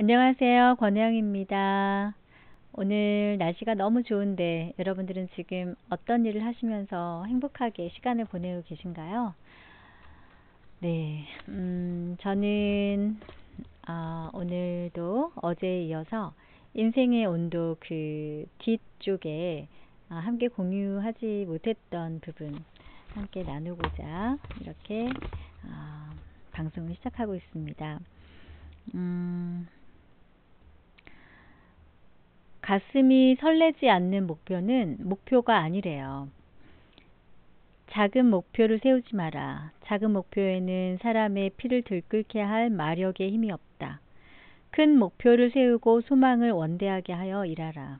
안녕하세요. 권혜영입니다. 오늘 날씨가 너무 좋은데 여러분들은 지금 어떤 일을 하시면서 행복하게 시간을 보내고 계신가요? 네, 저는 오늘도 어제에 이어서 인생의 온도 그 뒤쪽에 함께 공유하지 못했던 부분 함께 나누고자 이렇게 방송을 시작하고 있습니다. 가슴이 설레지 않는 목표는 목표가 아니래요. 작은 목표를 세우지 마라. 작은 목표에는 사람의 피를 들끓게 할 마력의 힘이 없다. 큰 목표를 세우고 소망을 원대하게 하여 일하라.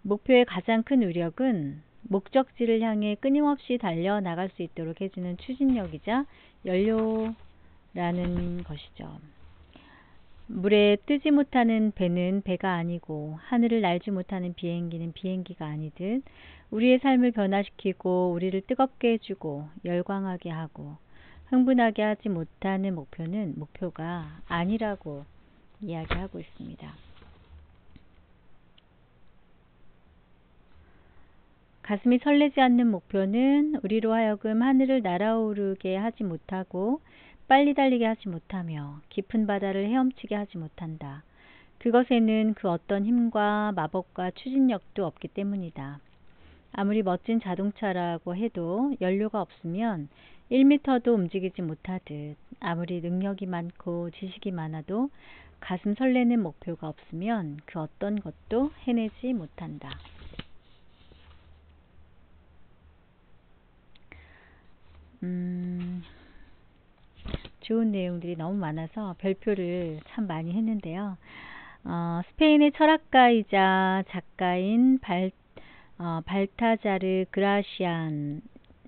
목표의 가장 큰 위력은 목적지를 향해 끊임없이 달려나갈 수 있도록 해주는 추진력이자 연료라는 것이죠. 물에 뜨지 못하는 배는 배가 아니고 하늘을 날지 못하는 비행기는 비행기가 아니듯 우리의 삶을 변화시키고 우리를 뜨겁게 해주고 열광하게 하고 흥분하게 하지 못하는 목표는 목표가 아니라고 이야기하고 있습니다. 가슴이 설레지 않는 목표는 우리로 하여금 하늘을 날아오르게 하지 못하고 빨리 달리게 하지 못하며 깊은 바다를 헤엄치게 하지 못한다. 그것에는 그 어떤 힘과 마법과 추진력도 없기 때문이다. 아무리 멋진 자동차라고 해도 연료가 없으면 1m도 움직이지 못하듯 아무리 능력이 많고 지식이 많아도 가슴 설레는 목표가 없으면 그 어떤 것도 해내지 못한다. 좋은 내용들이 너무 많아서 별표를 참 많이 했는데요. 스페인의 철학가이자 작가인 발타자르 그라시안이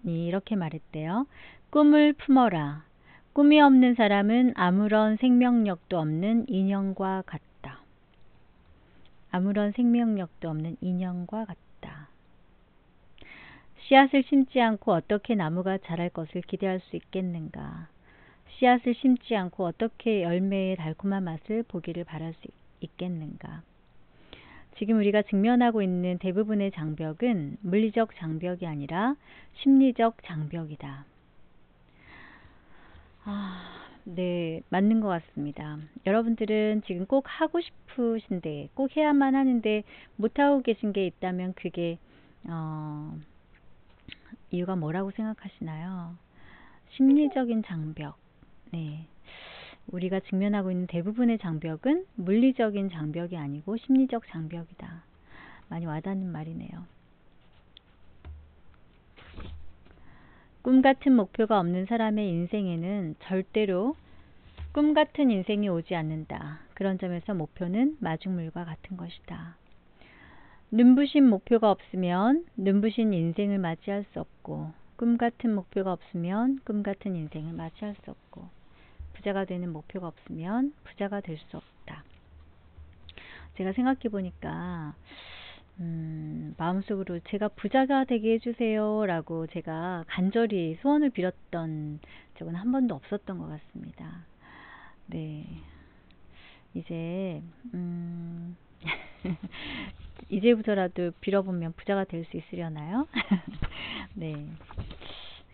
이렇게 말했대요. 꿈을 품어라. 꿈이 없는 사람은 아무런 생명력도 없는 인형과 같다. 아무런 생명력도 없는 인형과 같다. 씨앗을 심지 않고 어떻게 나무가 자랄 것을 기대할 수 있겠는가? 씨앗을 심지 않고 어떻게 열매의 달콤한 맛을 보기를 바랄 수 있겠는가? 지금 우리가 직면하고 있는 대부분의 장벽은 물리적 장벽이 아니라 심리적 장벽이다. 네, 맞는 것 같습니다. 여러분들은 지금 꼭 하고 싶으신데, 꼭 해야만 하는데 못하고 계신 게 있다면 그게 이유가 뭐라고 생각하시나요? 심리적인 장벽. 네. 우리가 직면하고 있는 대부분의 장벽은 물리적인 장벽이 아니고 심리적 장벽이다. 많이 와닿는 말이네요. 꿈 같은 목표가 없는 사람의 인생에는 절대로 꿈 같은 인생이 오지 않는다. 그런 점에서 목표는 마중물과 같은 것이다. 눈부신 목표가 없으면 눈부신 인생을 맞이할 수 없고 꿈 같은 목표가 없으면 꿈 같은 인생을 맞이할 수 없고 부자가 되는 목표가 없으면 부자가 될 수 없다. 제가 생각해 보니까 마음속으로 제가 부자가 되게 해주세요 라고 제가 간절히 소원을 빌었던 적은 한 번도 없었던 것 같습니다. 네, 이제 이제부터라도 빌어보면 부자가 될 수 있으려나요? 네,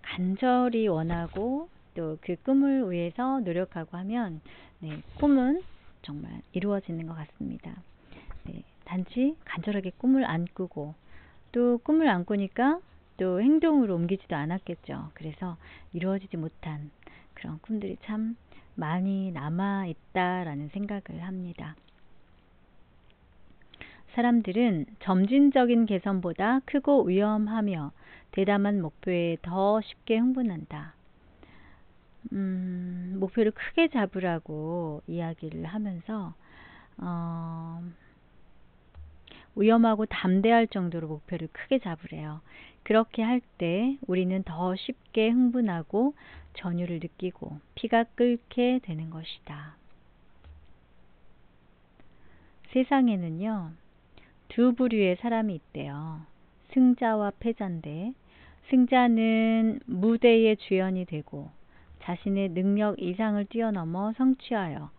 간절히 원하고 또 그 꿈을 위해서 노력하고 하면 네, 꿈은 정말 이루어지는 것 같습니다. 네, 단지 간절하게 꿈을 안 꾸고 또 꿈을 안 꾸니까 또 행동으로 옮기지도 않았겠죠. 그래서 이루어지지 못한 그런 꿈들이 참 많이 남아 있다라는 생각을 합니다. 사람들은 점진적인 개선보다 크고 위험하며 대담한 목표에 더 쉽게 흥분한다. 목표를 크게 잡으라고 이야기를 하면서 위험하고 담대할 정도로 목표를 크게 잡으래요. 그렇게 할 때 우리는 더 쉽게 흥분하고 전율을 느끼고 피가 끓게 되는 것이다. 세상에는요, 두 부류의 사람이 있대요. 승자와 패자인데 승자는 무대의 주연이 되고 자신의 능력 이상을 뛰어넘어 성취하여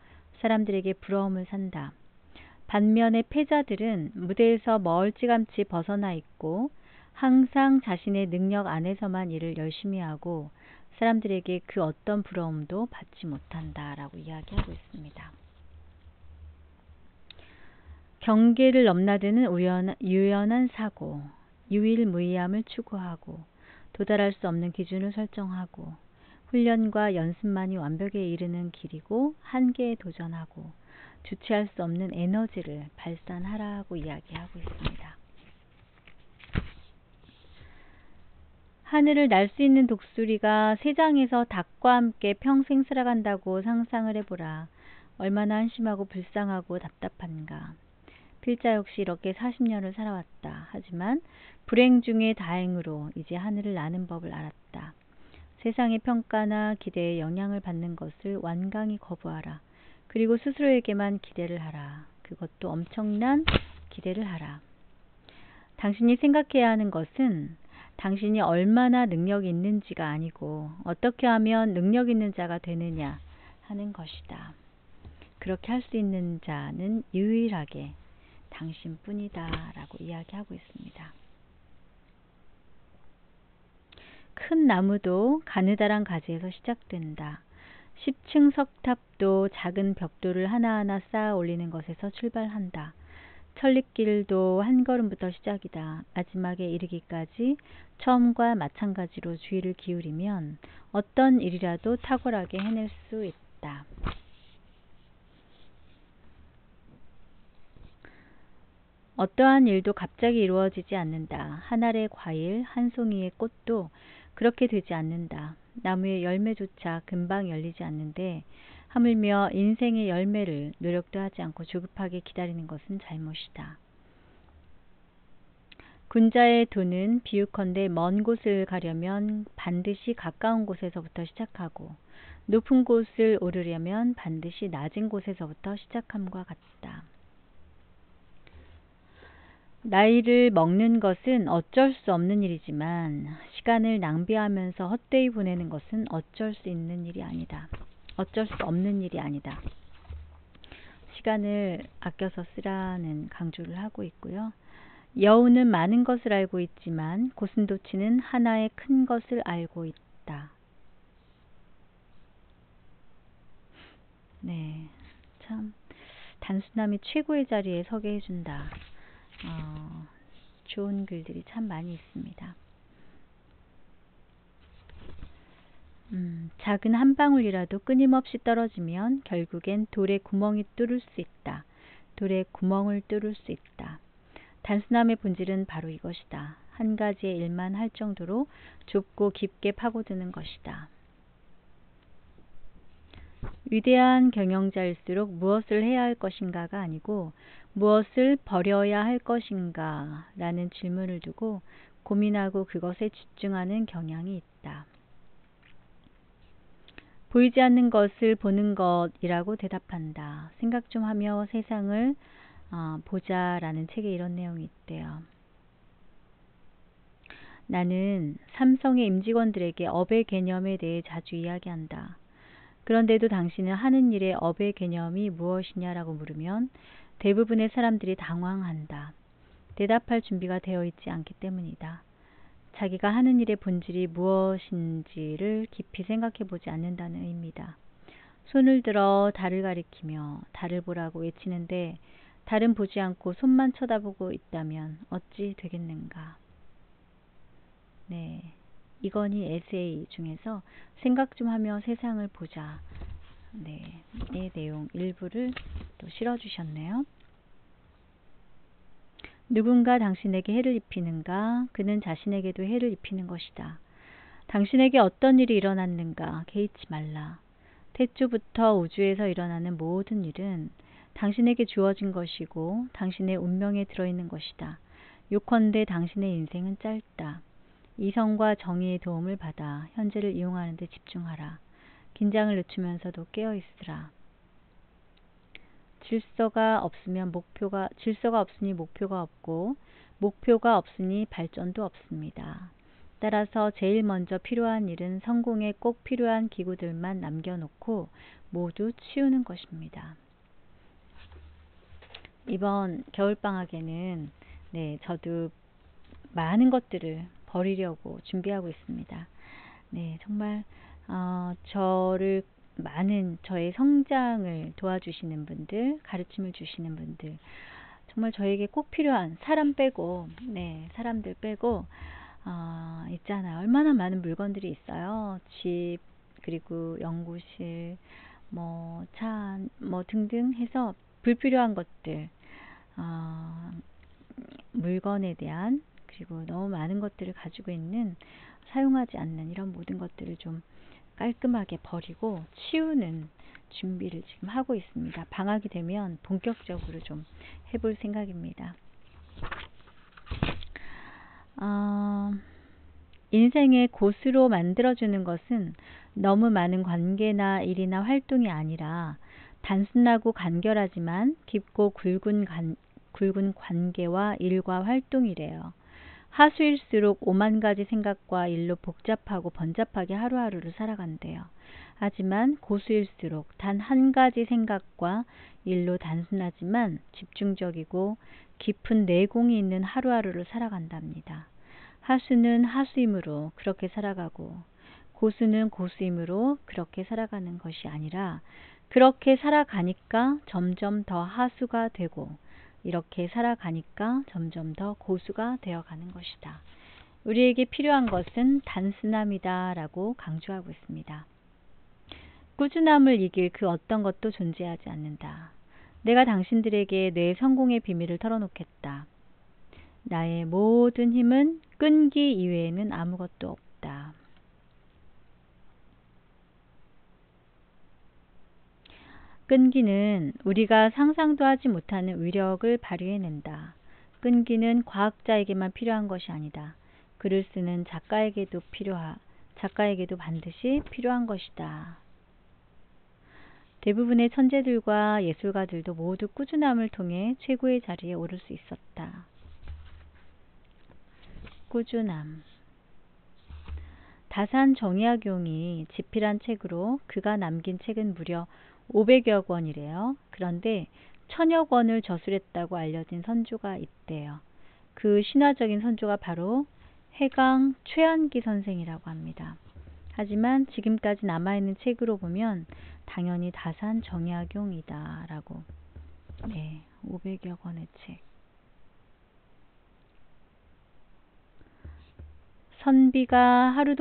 사람들에게 부러움을 산다. 반면에 패자들은 무대에서 멀찌감치 벗어나 있고 항상 자신의 능력 안에서만 일을 열심히 하고 사람들에게 그 어떤 부러움도 받지 못한다 라고 이야기하고 있습니다. 경계를 넘나드는 유연한 사고, 유일무이함을 추구하고 도달할 수 없는 기준을 설정하고 훈련과 연습만이 완벽에 이르는 길이고 한계에 도전하고 주체할 수 없는 에너지를 발산하라고 이야기하고 있습니다. 하늘을 날 수 있는 독수리가 새장에서 닭과 함께 평생 살아간다고 상상을 해보라. 얼마나 한심하고 불쌍하고 답답한가. 필자 역시 이렇게 40년을 살아왔다. 하지만 불행 중에 다행으로 이제 하늘을 나는 법을 알았다. 세상의 평가나 기대에 영향을 받는 것을 완강히 거부하라. 그리고 스스로에게만 기대를 하라. 그것도 엄청난 기대를 하라. 당신이 생각해야 하는 것은 당신이 얼마나 능력이 있는지가 아니고 어떻게 하면 능력 있는 자가 되느냐 하는 것이다. 그렇게 할 수 있는 자는 유일하게 당신뿐이다 라고 이야기하고 있습니다. 큰 나무도 가느다란 가지에서 시작된다. 10층 석탑도 작은 벽돌을 하나하나 쌓아 올리는 것에서 출발한다. 천리길도 한 걸음부터 시작이다. 마지막에 이르기까지 처음과 마찬가지로 주의를 기울이면 어떤 일이라도 탁월하게 해낼 수 있다. 어떠한 일도 갑자기 이루어지지 않는다. 한 알의 과일, 한 송이의 꽃도 그렇게 되지 않는다. 나무의 열매조차 금방 열리지 않는데 하물며 인생의 열매를 노력도 하지 않고 조급하게 기다리는 것은 잘못이다. 군자의 도는 비유컨대 먼 곳을 가려면 반드시 가까운 곳에서부터 시작하고 높은 곳을 오르려면 반드시 낮은 곳에서부터 시작함과 같다. 나이를 먹는 것은 어쩔 수 없는 일이지만 시간을 낭비하면서 헛되이 보내는 것은 어쩔 수 있는 일이 아니다. 어쩔 수 없는 일이 아니다. 시간을 아껴서 쓰라는 강조를 하고 있고요. 여우는 많은 것을 알고 있지만 고슴도치는 하나의 큰 것을 알고 있다. 네, 참 단순함이 최고의 자리에 서게 해준다. 좋은 글들이 참 많이 있습니다. 작은 한 방울이라도 끊임없이 떨어지면 결국엔 돌에 구멍이 뚫을 수 있다. 돌에 구멍을 뚫을 수 있다. 단순함의 본질은 바로 이것이다. 한 가지의 일만 할 정도로 좁고 깊게 파고드는 것이다. 위대한 경영자일수록 무엇을 해야 할 것인가가 아니고 무엇을 버려야 할 것인가 라는 질문을 두고 고민하고 그것에 집중하는 경향이 있다. 보이지 않는 것을 보는 것이라고 대답한다. 생각 좀 하며 세상을 보자 라는 책에 이런 내용이 있대요. 나는 삼성의 임직원들에게 업의 개념에 대해 자주 이야기한다. 그런데도 당신은 하는 일의 업의 개념이 무엇이냐라고 물으면 대부분의 사람들이 당황한다. 대답할 준비가 되어 있지 않기 때문이다. 자기가 하는 일의 본질이 무엇인지를 깊이 생각해 보지 않는다는 의미다. 손을 들어 달을 가리키며 달을 보라고 외치는데 달은 보지 않고 손만 쳐다보고 있다면 어찌 되겠는가. 네, 이건희 에세이 중에서 생각 좀 하며 세상을 보자. 네, 이 내용 일부를 또 실어주셨네요. 누군가 당신에게 해를 입히는가? 그는 자신에게도 해를 입히는 것이다. 당신에게 어떤 일이 일어났는가? 개의치 말라. 태초부터 우주에서 일어나는 모든 일은 당신에게 주어진 것이고 당신의 운명에 들어있는 것이다. 요컨대 당신의 인생은 짧다. 이성과 정의의 도움을 받아 현재를 이용하는 데 집중하라. 긴장을 늦추면서도 깨어있으라. 질서가 없으니 목표가 없고 목표가 없으니 발전도 없습니다. 따라서 제일 먼저 필요한 일은 성공에 꼭 필요한 기구들만 남겨놓고 모두 치우는 것입니다. 이번 겨울방학에는 네, 저도 많은 것들을 버리려고 준비하고 있습니다. 네, 정말 저를 많은 저의 성장을 도와주시는 분들, 가르침을 주시는 분들, 정말 저에게 꼭 필요한 사람 빼고, 네, 사람들 빼고, 있잖아요. 얼마나 많은 물건들이 있어요. 집, 그리고 연구실, 뭐, 차, 뭐 등등 해서 불필요한 것들, 어, 물건에 대한, 그리고 너무 많은 것들을 가지고 있는, 사용하지 않는 이런 모든 것들을 좀 깔끔하게 버리고 치우는 준비를 지금 하고 있습니다. 방학이 되면 본격적으로 좀 해볼 생각입니다. 인생의 곳으로 만들어주는 것은 너무 많은 관계나 일이나 활동이 아니라 단순하고 간결하지만 깊고 굵은 관계와 일과 활동이래요. 하수일수록 5만 가지 생각과 일로 복잡하고 번잡하게 하루하루를 살아간대요. 하지만 고수일수록 단 한 가지 생각과 일로 단순하지만 집중적이고 깊은 내공이 있는 하루하루를 살아간답니다. 하수는 하수이므로 그렇게 살아가고 고수는 고수이므로 그렇게 살아가는 것이 아니라 그렇게 살아가니까 점점 더 하수가 되고 이렇게 살아가니까 점점 더 고수가 되어가는 것이다. 우리에게 필요한 것은 단순함이다 라고 강조하고 있습니다. 꾸준함을 이길 그 어떤 것도 존재하지 않는다. 내가 당신들에게 내 성공의 비밀을 털어놓겠다. 나의 모든 힘은 끈기 이외에는 아무것도 없다. 끈기는 우리가 상상도 하지 못하는 위력을 발휘해낸다. 끈기는 과학자에게만 필요한 것이 아니다. 글을 쓰는 작가에게도 반드시 필요한 것이다. 대부분의 천재들과 예술가들도 모두 꾸준함을 통해 최고의 자리에 오를 수 있었다. 꾸준함. 다산 정약용이 집필한 책으로 그가 남긴 책은 무려 500여 권이래요. 그런데 1000여 권을 저술했다고 알려진 선조가 있대요. 그 신화적인 선조가 바로 해강 최한기 선생이라고 합니다. 하지만 지금까지 남아있는 책으로 보면 당연히 다산 정약용이다 라고. 네, 500여 권의 책. 선비가 하루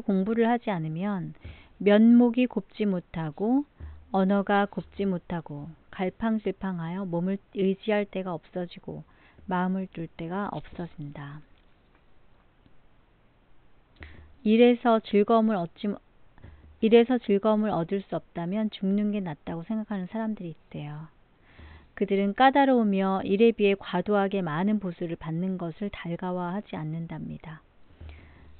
공부를 하지 않으면 면목이 곱지 못하고 언어가 곱지 못하고 갈팡질팡하여 몸을 의지할 데가 없어지고 마음을 둘 데가 없어진다. 일에서 즐거움을 얻을 수 없다면 죽는 게 낫다고 생각하는 사람들이 있대요. 그들은 까다로우며 일에 비해 과도하게 많은 보수를 받는 것을 달가워하지 않는답니다.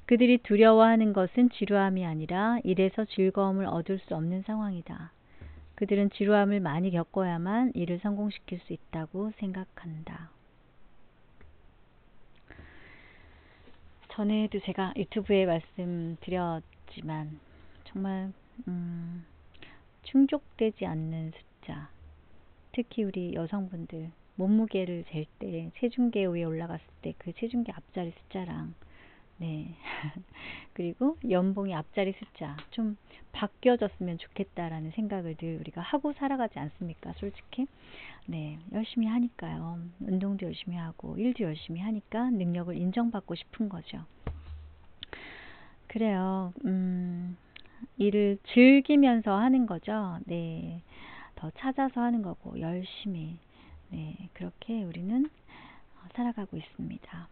그들이 두려워하는 것은 지루함이 아니라 일에서 즐거움을 얻을 수 없는 상황이다. 그들은 지루함을 많이 겪어야만 일을 성공시킬 수 있다고 생각한다. 전에도 제가 유튜브에 말씀드렸지만 정말 충족되지 않는 숫자, 특히 우리 여성분들 몸무게를 잴 때 체중계 위에 올라갔을 때 그 체중계 앞자리 숫자랑 네 그리고 연봉의 앞자리 숫자 좀 바뀌어졌으면 좋겠다라는 생각을 늘 우리가 하고 살아가지 않습니까? 솔직히 네 열심히 하니까요. 운동도 열심히 하고 일도 열심히 하니까 능력을 인정받고 싶은 거죠. 그래요. 일을 즐기면서 하는 거죠. 네, 더 찾아서 하는 거고 열심히 네 그렇게 우리는 살아가고 있습니다.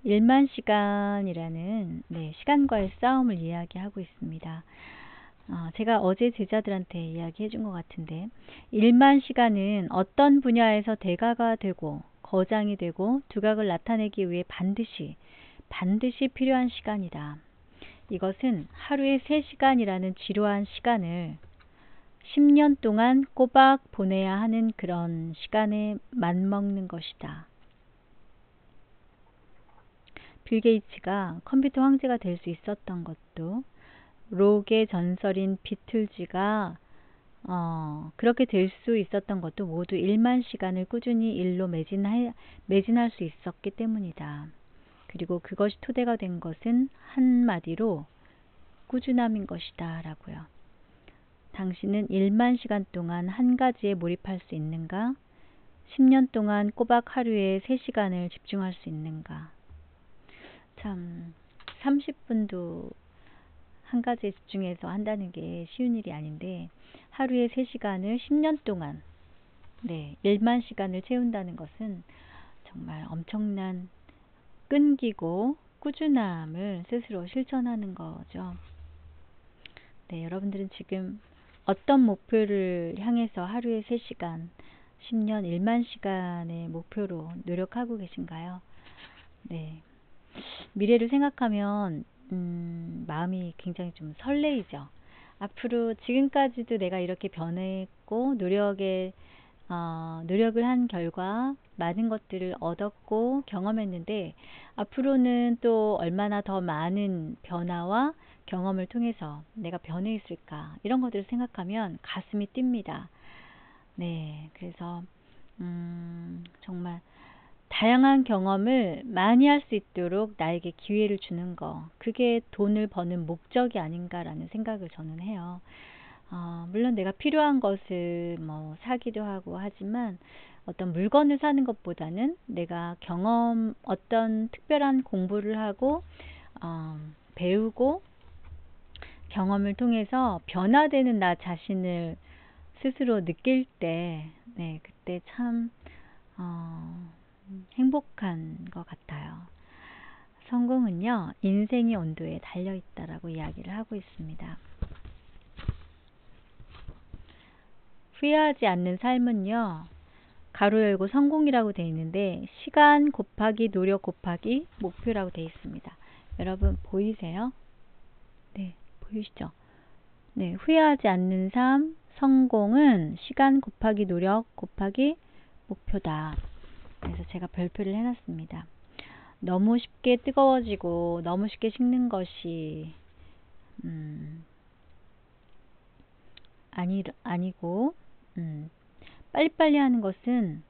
1만 시간이라는 네, 시간과의 싸움을 이야기하고 있습니다. 제가 어제 제자들한테 이야기해 준 것 같은데 1만 시간은 어떤 분야에서 대가가 되고 거장이 되고 두각을 나타내기 위해 반드시 필요한 시간이다. 이것은 하루에 3시간이라는 지루한 시간을 10년 동안 꼬박 보내야 하는 그런 시간에 맞먹는 것이다. 빌 게이츠가 컴퓨터 황제가 될 수 있었던 것도 록의 전설인 비틀즈가 그렇게 될 수 있었던 것도 모두 일만 시간을 꾸준히 일로 매진할 수 있었기 때문이다. 그리고 그것이 토대가 된 것은 한마디로 꾸준함인 것이다 라고요. 당신은 1만 시간 동안 한 가지에 몰입할 수 있는가? 10년 동안 꼬박 하루에 3시간을 집중할 수 있는가? 참 30분도 한 가지에 집중해서 한다는 게 쉬운 일이 아닌데 하루에 3시간을 10년 동안 1만 시간을 채운다는 것은 정말 엄청난 끈기고 꾸준함을 스스로 실천하는 거죠. 네, 여러분들은 지금 어떤 목표를 향해서 하루에 3시간, 10년, 1만 시간의 목표로 노력하고 계신가요? 네, 미래를 생각하면 마음이 굉장히 좀 설레이죠. 앞으로 지금까지도 내가 이렇게 변했고 노력을 한 결과 많은 것들을 얻었고 경험했는데 앞으로는 또 얼마나 더 많은 변화와 경험을 통해서 내가 변해 있을까 이런 것들을 생각하면 가슴이 뜁니다. 네, 그래서 정말 다양한 경험을 많이 할 수 있도록 나에게 기회를 주는 거, 그게 돈을 버는 목적이 아닌가라는 생각을 저는 해요. 물론 내가 필요한 것을 뭐 사기도 하고 하지만 어떤 물건을 사는 것보다는 내가 어떤 특별한 공부를 하고 배우고 경험을 통해서 변화되는 나 자신을 스스로 느낄 때, 네, 그때 참 행복한 것 같아요. 성공은요, 인생의 온도에 달려있다라고 이야기를 하고 있습니다. 후회하지 않는 삶은요, 가로 열고 성공이라고 되어 있는데 시간 곱하기 노력 곱하기 목표라고 되어 있습니다. 여러분 보이세요? 네, 보이시죠? 네, 후회하지 않는 삶, 성공은 시간 곱하기 노력 곱하기 목표다. 그래서 제가 별표를 해놨습니다. 너무 쉽게 뜨거워지고 너무 쉽게 식는 것이 아니고 빨리빨리 하는 것은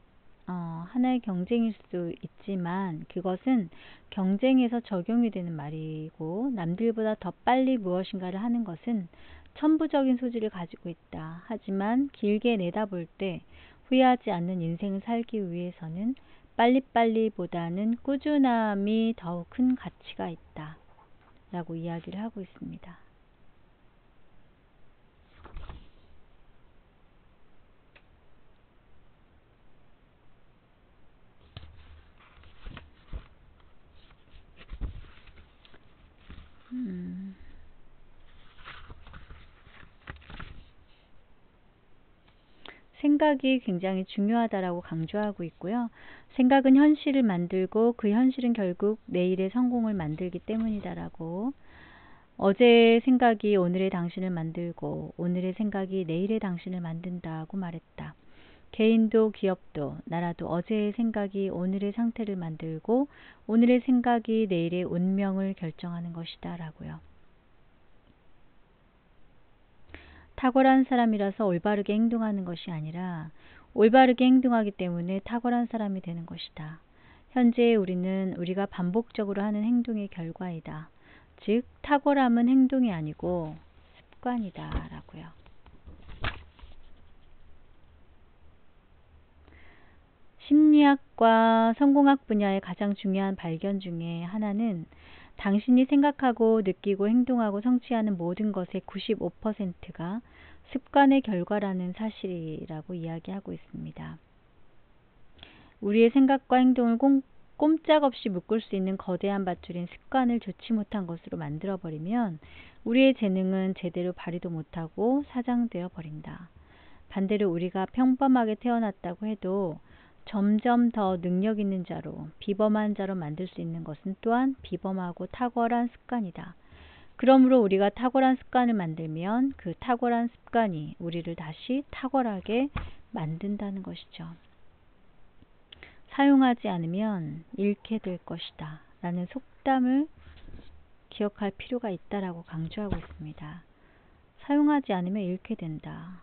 하나의 경쟁일 수 있지만 그것은 경쟁에서 적용이 되는 말이고 남들보다 더 빨리 무엇인가를 하는 것은 천부적인 소질을 가지고 있다. 하지만 길게 내다볼 때 후회하지 않는 인생을 살기 위해서는 빨리빨리보다는 꾸준함이 더욱 큰 가치가 있다. 라고 이야기를 하고 있습니다. 생각이 굉장히 중요하다라고 강조하고 있고요. 생각은 현실을 만들고 그 현실은 결국 내일의 성공을 만들기 때문이다라고 어제의 생각이 오늘의 당신을 만들고 오늘의 생각이 내일의 당신을 만든다고 말했다. 개인도 기업도 나라도 어제의 생각이 오늘의 상태를 만들고 오늘의 생각이 내일의 운명을 결정하는 것이다 라고요. 탁월한 사람이라서 올바르게 행동하는 것이 아니라 올바르게 행동하기 때문에 탁월한 사람이 되는 것이다. 현재 우리는 우리가 반복적으로 하는 행동의 결과이다. 즉 탁월함은 행동이 아니고 습관이다 라고요. 심리학과 성공학 분야의 가장 중요한 발견 중에 하나는 당신이 생각하고 느끼고 행동하고 성취하는 모든 것의 95%가 습관의 결과라는 사실이라고 이야기하고 있습니다. 우리의 생각과 행동을 꼼짝없이 묶을 수 있는 거대한 밧줄인 습관을 좋지 못한 것으로 만들어버리면 우리의 재능은 제대로 발휘도 못하고 사장되어 버린다. 반대로 우리가 평범하게 태어났다고 해도 점점 더 능력 있는 자로, 비범한 자로 만들 수 있는 것은 또한 비범하고 탁월한 습관이다. 그러므로 우리가 탁월한 습관을 만들면 그 탁월한 습관이 우리를 다시 탁월하게 만든다는 것이죠. 사용하지 않으면 잃게 될 것이다 라는 속담을 기억할 필요가 있다라고 강조하고 있습니다. 사용하지 않으면 잃게 된다.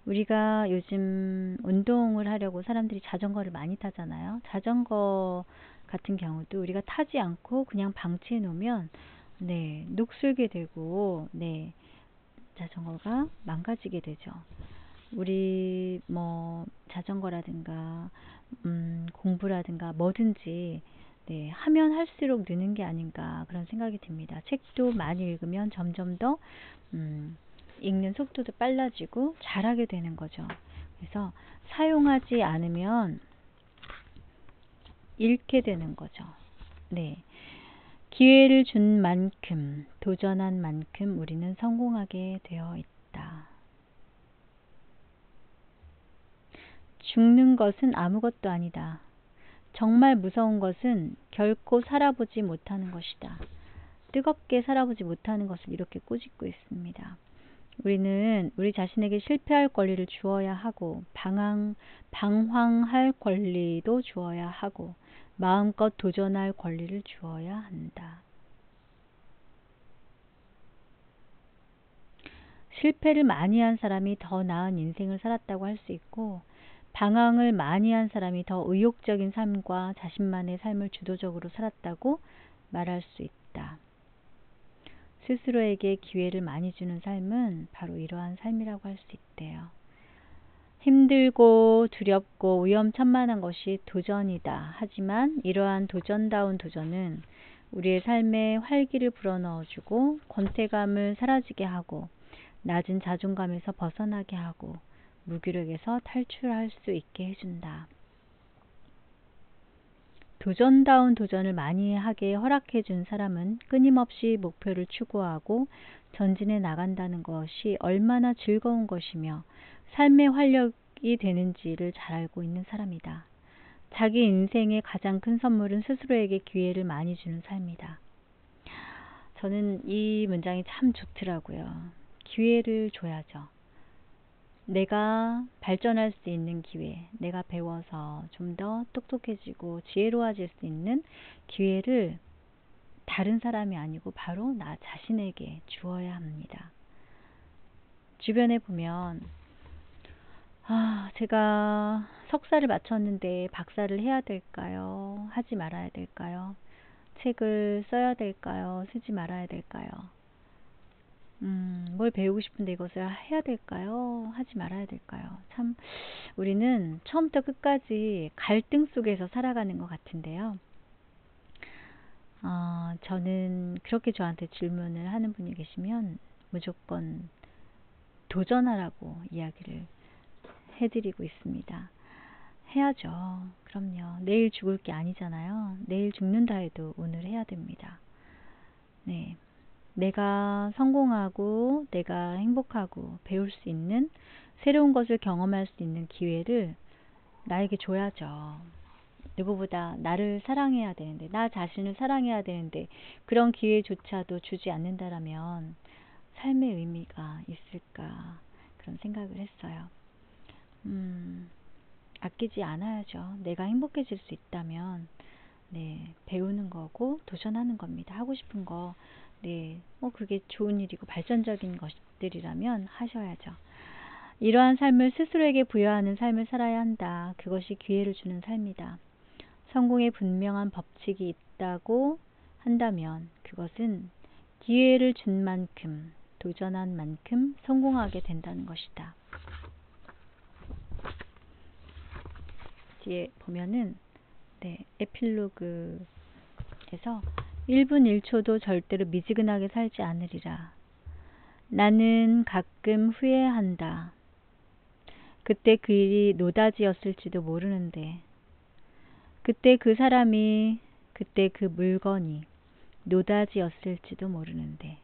우리가 요즘 운동을 하려고 사람들이 자전거를 많이 타잖아요. 자전거 같은 경우도 우리가 타지 않고 그냥 방치해 놓으면 네, 녹슬게 되고 네, 자전거가 망가지게 되죠. 우리 뭐 자전거라든가 공부라든가 뭐든지 네, 하면 할수록 느는 게 아닌가 그런 생각이 듭니다. 책도 많이 읽으면 점점 더 읽는 속도도 빨라지고 잘하게 되는 거죠. 그래서 사용하지 않으면 잃게 되는 거죠. 네. 기회를 준 만큼, 도전한 만큼 우리는 성공하게 되어 있다. 죽는 것은 아무것도 아니다. 정말 무서운 것은 결코 살아보지 못하는 것이다. 뜨겁게 살아보지 못하는 것을 이렇게 꾸짖고 있습니다. 우리는 우리 자신에게 실패할 권리를 주어야 하고 방황할 권리도 주어야 하고 마음껏 도전할 권리를 주어야 한다. 실패를 많이 한 사람이 더 나은 인생을 살았다고 할 수 있고 방황을 많이 한 사람이 더 의욕적인 삶과 자신만의 삶을 주도적으로 살았다고 말할 수 있다. 스스로에게 기회를 많이 주는 삶은 바로 이러한 삶이라고 할 수 있대요. 힘들고 두렵고 위험천만한 것이 도전이다. 하지만 이러한 도전다운 도전은 우리의 삶에 활기를 불어넣어주고 권태감을 사라지게 하고 낮은 자존감에서 벗어나게 하고 무기력에서 탈출할 수 있게 해준다. 도전다운 도전을 많이 하게 허락해 준 사람은 끊임없이 목표를 추구하고 전진해 나간다는 것이 얼마나 즐거운 것이며 삶의 활력이 되는지를 잘 알고 있는 사람이다. 자기 인생의 가장 큰 선물은 스스로에게 기회를 많이 주는 삶이다. 저는 이 문장이 참 좋더라고요. 기회를 줘야죠. 내가 발전할 수 있는 기회, 내가 배워서 좀 더 똑똑해지고 지혜로워질 수 있는 기회를 다른 사람이 아니고 바로 나 자신에게 주어야 합니다. 주변에 보면 제가 석사를 마쳤는데 박사를 해야 될까요? 하지 말아야 될까요? 책을 써야 될까요? 쓰지 말아야 될까요? 뭘 배우고 싶은데 이것을 해야 될까요? 하지 말아야 될까요? 참 우리는 처음부터 끝까지 갈등 속에서 살아가는 것 같은데요. 저는 그렇게 저한테 질문을 하는 분이 계시면 무조건 도전하라고 이야기를 해드리고 있습니다. 해야죠. 그럼요. 내일 죽을 게 아니잖아요. 내일 죽는다 해도 오늘 해야 됩니다. 네. 내가 성공하고 내가 행복하고 배울 수 있는 새로운 것을 경험할 수 있는 기회를 나에게 줘야죠. 누구보다 나를 사랑해야 되는데 나 자신을 사랑해야 되는데 그런 기회조차도 주지 않는다라면 삶의 의미가 있을까 그런 생각을 했어요. 아끼지 않아야죠. 내가 행복해질 수 있다면 네, 배우는 거고 도전하는 겁니다. 하고 싶은 거 네, 그게 좋은 일이고 발전적인 것들이라면 하셔야죠. 이러한 삶을 스스로에게 부여하는 삶을 살아야 한다. 그것이 기회를 주는 삶이다. 성공에 분명한 법칙이 있다고 한다면 그것은 기회를 준 만큼, 도전한 만큼 성공하게 된다는 것이다. 뒤에 보면은 네, 에필로그에서 1분 1초도 절대로 미지근하게 살지 않으리라. 나는 가끔 후회한다. 그때 그 일이 노다지였을지도 모르는데 그때 그 사람이 그때 그 물건이 노다지였을지도 모르는데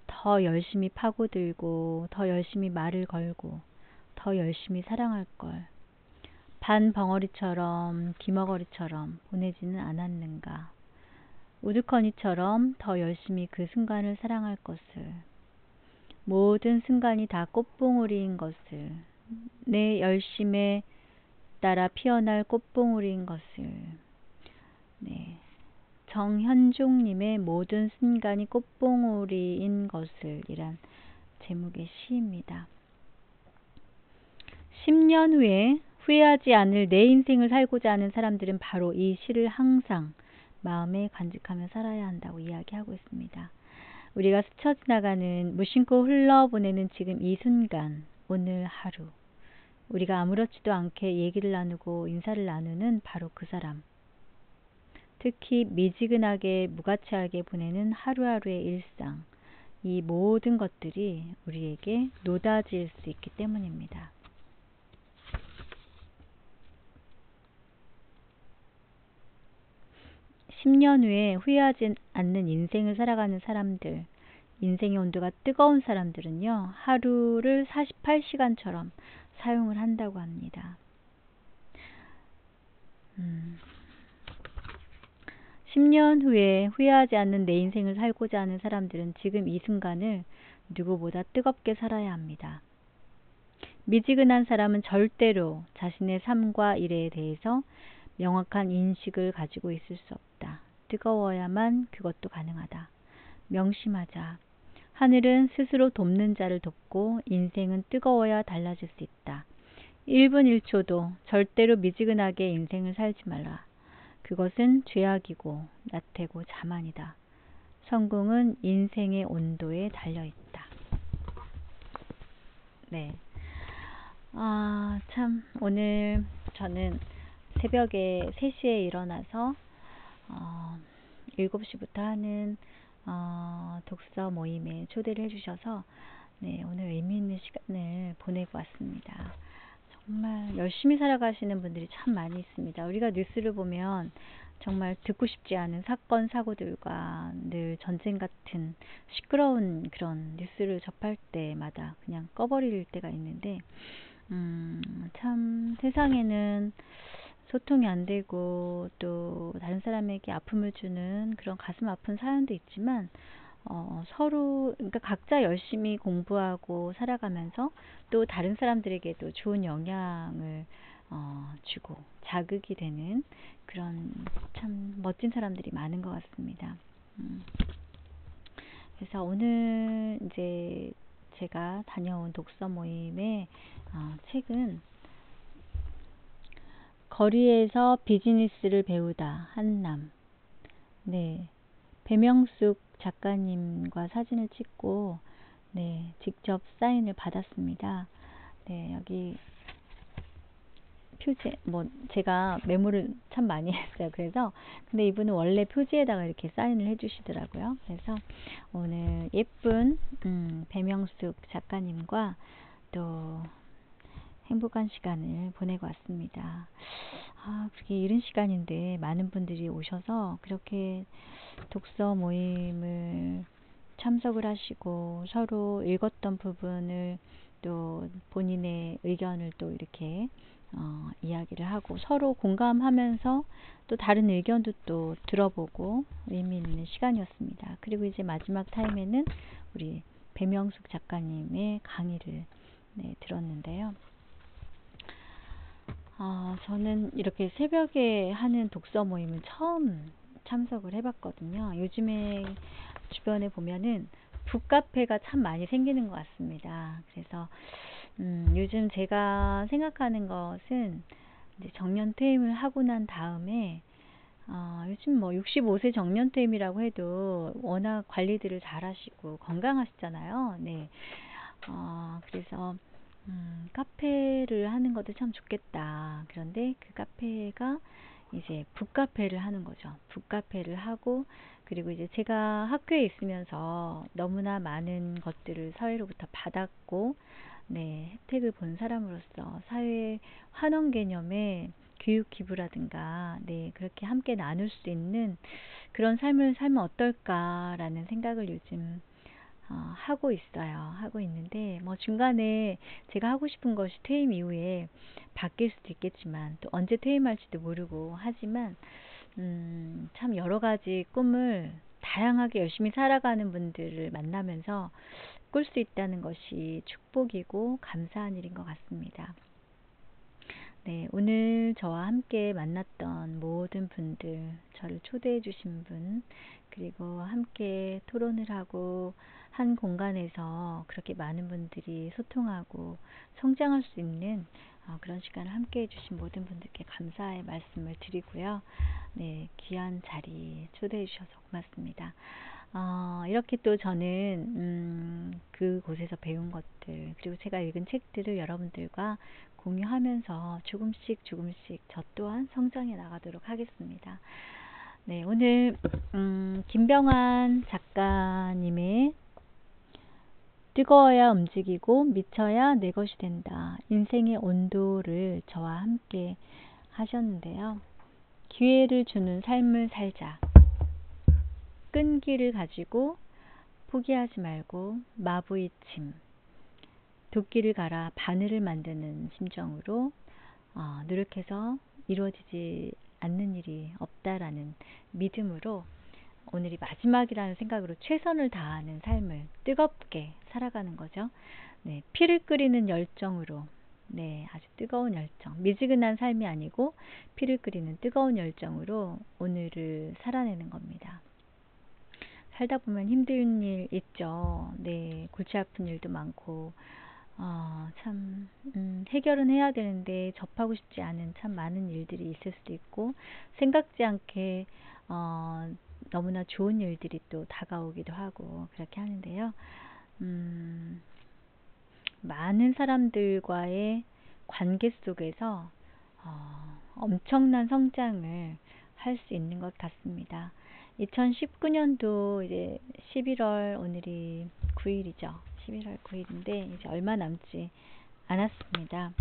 더 열심히 파고들고 더 열심히 말을 걸고 더 열심히 사랑할 걸 반 벙어리처럼 기머거리처럼 보내지는 않았는가. 우두커니처럼 더 열심히 그 순간을 사랑할 것을 모든 순간이 다 꽃봉오리인 것을 내 열심에 따라 피어날 꽃봉오리인 것을 네, 정현종님의 모든 순간이 꽃봉오리인 것을 이란 제목의 시입니다. 10년 후에 후회하지 않을 내 인생을 살고자 하는 사람들은 바로 이 시를 항상 마음에 간직하며 살아야 한다고 이야기하고 있습니다. 우리가 스쳐 지나가는 무심코 흘러보내는 지금 이 순간, 오늘 하루, 우리가 아무렇지도 않게 얘기를 나누고 인사를 나누는 바로 그 사람, 특히 미지근하게 무가치하게 보내는 하루하루의 일상, 이 모든 것들이 우리에게 노다질 수 있기 때문입니다. (10년) 후에 후회하지 않는 인생을 살아가는 사람들, 인생의 온도가 뜨거운 사람들은요, 하루를 48시간처럼 사용을 한다고 합니다. 10년 후에 후회하지 않는 내 인생을 살고자 하는 사람들은 지금 이 순간을 누구보다 뜨겁게 살아야 합니다. 미지근한 사람은 절대로 자신의 삶과 일에 대해서 명확한 인식을 가지고 있을 수 없다. 뜨거워야만 그것도 가능하다. 명심하자. 하늘은 스스로 돕는 자를 돕고 인생은 뜨거워야 달라질 수 있다. 1분 1초도 절대로 미지근하게 인생을 살지 말라. 그것은 죄악이고 나태고 자만이다. 성공은 인생의 온도에 달려있다. 네. 참 오늘 저는 새벽에 3시에 일어나서 7시부터 하는 독서 모임에 초대를 해주셔서 네, 오늘 의미 있는 시간을 보내고 왔습니다. 정말 열심히 살아가시는 분들이 참 많이 있습니다. 우리가 뉴스를 보면 정말 듣고 싶지 않은 사건 사고들과 늘 전쟁 같은 시끄러운 그런 뉴스를 접할 때마다 그냥 꺼버릴 때가 있는데 참 세상에는 소통이 안 되고 또 다른 사람에게 아픔을 주는 그런 가슴 아픈 사연도 있지만 서로 그러니까 각자 열심히 공부하고 살아가면서 또 다른 사람들에게도 좋은 영향을 주고 자극이 되는 그런 참 멋진 사람들이 많은 것 같습니다. 그래서 오늘 이제 제가 다녀온 독서 모임의 책은 거리에서 비즈니스를 배우다 한남. 네, 배명숙 작가님과 사진을 찍고 네, 직접 사인을 받았습니다. 네, 여기 표지 제가 메모를 참 많이 했어요. 그래서 근데 이분은 원래 표지에다가 이렇게 사인을 해주시더라고요. 그래서 오늘 예쁜 배명숙 작가님과 또 행복한 시간을 보내고 왔습니다. 그렇게 이른 시간인데 많은 분들이 오셔서 그렇게 독서 모임을 참석을 하시고 서로 읽었던 부분을 또 본인의 의견을 또 이렇게 이야기를 하고 서로 공감하면서 또 다른 의견도 또 들어보고 의미 있는 시간이었습니다. 그리고 이제 마지막 타임에는 우리 배명숙 작가님의 강의를 들었는데요. 저는 이렇게 새벽에 하는 독서 모임은 처음 참석을 해봤거든요. 요즘에 주변에 보면은 북카페가 참 많이 생기는 것 같습니다. 그래서 요즘 제가 생각하는 것은 이제 정년퇴임을 하고 난 다음에 요즘 뭐 65세 정년퇴임이라고 해도 워낙 관리들을 잘 하시고 건강하시잖아요. 네. 그래서 카페를 하는 것도 참 좋겠다. 그런데 그 카페가 이제 북카페를 하는 거죠. 북카페를 하고 그리고 이제 제가 학교에 있으면서 너무나 많은 것들을 사회로부터 받았고 네, 혜택을 본 사람으로서 사회 환원 개념의 교육 기부라든가 네, 그렇게 함께 나눌 수 있는 그런 삶을 살면 어떨까라는 생각을 요즘 하고 있어요. 하고 있는데 뭐 중간에 제가 하고 싶은 것이 퇴임 이후에 바뀔 수도 있겠지만 또 언제 퇴임할지도 모르고 하지만 참 여러 가지 꿈을 다양하게 열심히 살아가는 분들을 만나면서 꿀 수 있다는 것이 축복이고 감사한 일인 것 같습니다. 네, 오늘 저와 함께 만났던 모든 분들, 저를 초대해 주신 분, 그리고 함께 토론을 하고 한 공간에서 그렇게 많은 분들이 소통하고 성장할 수 있는 그런 시간을 함께 해주신 모든 분들께 감사의 말씀을 드리고요. 네, 귀한 자리 초대해 주셔서 고맙습니다. 이렇게 또 저는 그곳에서 배운 것들 그리고 제가 읽은 책들을 여러분들과 공유하면서 조금씩 저 또한 성장해 나가도록 하겠습니다. 네, 오늘 김병환 작가님의 뜨거워야 움직이고 미쳐야 내 것이 된다. 인생의 온도를 저와 함께 하셨는데요. 기회를 주는 삶을 살자. 끈기를 가지고 포기하지 말고 마부의 침, 도끼를 갈아 바늘을 만드는 심정으로 노력해서 이루어지지 않는 일이 없다라는 믿음으로 오늘이 마지막이라는 생각으로 최선을 다하는 삶을 뜨겁게 살아가는 거죠. 네, 피를 끓이는 열정으로, 네, 아주 뜨거운 열정, 미지근한 삶이 아니고 피를 끓이는 뜨거운 열정으로 오늘을 살아내는 겁니다. 살다 보면 힘든 일 있죠. 네, 골치 아픈 일도 많고 참 해결은 해야 되는데 접하고 싶지 않은 참 많은 일들이 있을 수도 있고 생각지 않게 너무나 좋은 일들이 또 다가오기도 하고 그렇게 하는데요. 많은 사람들과의 관계 속에서 엄청난 성장을 할 수 있는 것 같습니다. 2019년도 이제 11월 오늘이 9일이죠. 11월 9일인데 이제 얼마 남지 않았습니다.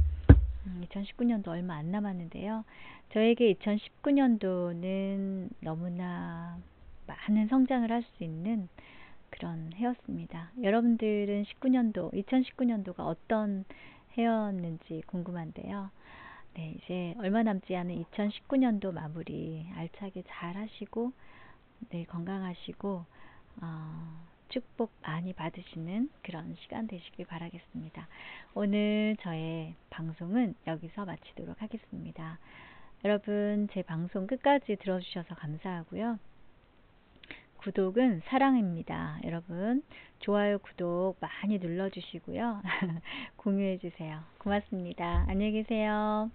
2019년도 얼마 안 남았는데요. 저에게 2019년도는 너무나 많은 성장을 할 수 있는 그런 해였습니다. 여러분들은 2019년도가 어떤 해였는지 궁금한데요. 네, 이제 얼마 남지 않은 2019년도 마무리 알차게 잘 하시고 늘 건강하시고 축복 많이 받으시는 그런 시간 되시길 바라겠습니다. 오늘 저의 방송은 여기서 마치도록 하겠습니다. 여러분 제 방송 끝까지 들어주셔서 감사하고요. 구독은 사랑입니다. 여러분 좋아요 구독 많이 눌러주시고요. 공유해주세요. 고맙습니다. 안녕히 계세요.